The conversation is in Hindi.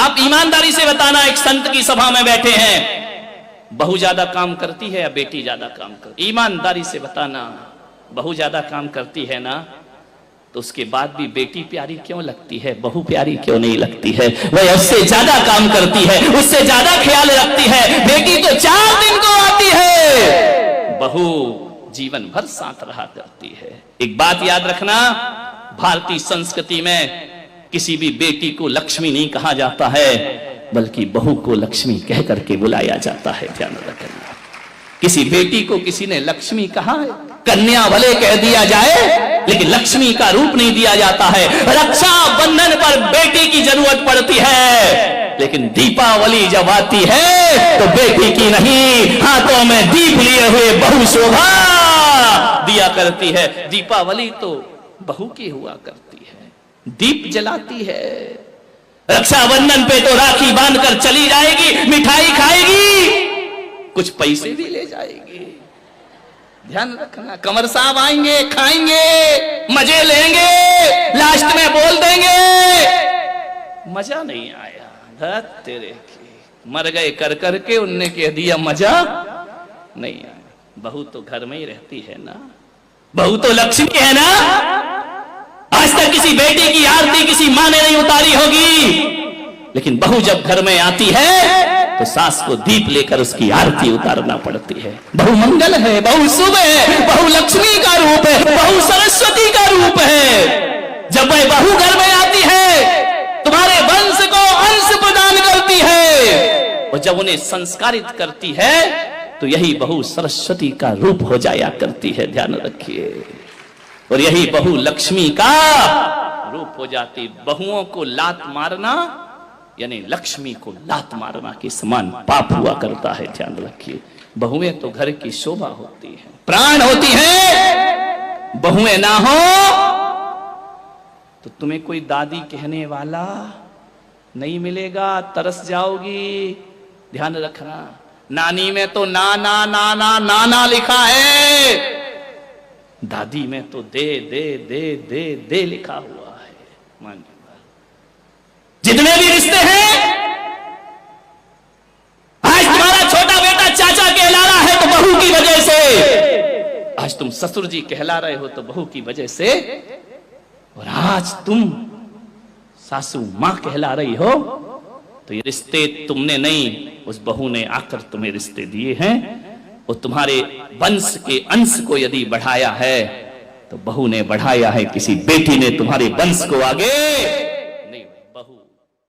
आप ईमानदारी से बताना, एक संत की सभा में बैठे हैं, बहू ज्यादा काम करती है या बेटी ज्यादा काम करती? ईमानदारी से बताना, बहू ज्यादा काम करती है ना, तो उसके बाद भी बेटी प्यारी क्यों लगती है, बहू प्यारी क्यों नहीं लगती है? वह उससे ज्यादा काम करती है, उससे ज्यादा ख्याल रखती है। बेटी तो 4 दिन को आती है, बहू जीवन भर साथ रहा करती है। एक बात याद रखना, भारतीय संस्कृति में किसी भी बेटी को लक्ष्मी नहीं कहा जाता है, बल्कि बहू को लक्ष्मी कह करके बुलाया जाता है। ध्यान रखना, किसी बेटी को किसी ने लक्ष्मी कहा है, कन्या भले कह दिया जाए, लेकिन लक्ष्मी का रूप नहीं दिया जाता है। रक्षा बंधन पर बेटी की जरूरत पड़ती है, लेकिन दीपावली जब आती है तो बेटी की नहीं, हाथों में दीप लिए हुए बहू शोभा दिया करती है। दीपावली तो बहू की हुआ करती है, दीप जलाती है। रक्षाबंधन पे तो राखी बांधकर चली जाएगी, मिठाई खाएगी, कुछ पैसे भी ले जाएगी। ध्यान रखना, कंवर साहब आएंगे, खाएंगे, मजे लेंगे, लास्ट में बोल देंगे मजा नहीं आया, धत तेरे की, मर गए कर करके, उनने कह दिया मजा नहीं आया। बहू तो घर में ही रहती है ना, बहू तो लक्ष्मी है ना। आज तक किसी बेटी की आरती किसी माँ ने नहीं उतारी होगी, लेकिन बहू जब घर में आती है तो सास को दीप लेकर उसकी आरती उतारना पड़ती है। बहू मंगल है, बहू शुभ है, बहू लक्ष्मी का रूप है, बहू सरस्वती का रूप है। जब वह बहू घर में आती है, तुम्हारे वंश को अंश प्रदान करती है, और जब उन्हें संस्कारित करती है तो यही बहू सरस्वती का रूप हो जाया करती है। ध्यान रखिए, और यही बहू लक्ष्मी का रूप हो जाती। बहुओं को लात मारना यानी लक्ष्मी को लात मारना के समान पाप हुआ करता है। ध्यान रखिए, बहुएं तो घर की शोभा होती है, प्राण होती है। बहुएं ना हो तो तुम्हें कोई दादी कहने वाला नहीं मिलेगा, तरस जाओगी। ध्यान रखना, नानी में तो नाना नाना नाना लिखा है, दादी में तो दे दे दे दे दे लिखा हुआ है। मान जितने भी रिश्ते हैं, आज तुम्हारा छोटा बेटा चाचा कहला रहा है तो बहू की वजह से, आज तुम ससुर जी कहला रहे हो तो बहू की वजह से, और आज तुम सासू मां कहला रही हो तो ये रिश्ते तुमने नहीं, उस बहू ने आकर तुम्हें रिश्ते दिए हैं। और तुम्हारे वंश के अंश को यदि बढ़ाया है तो बहू ने बढ़ाया है, किसी बेटी ने तुम्हारे वंश को आगे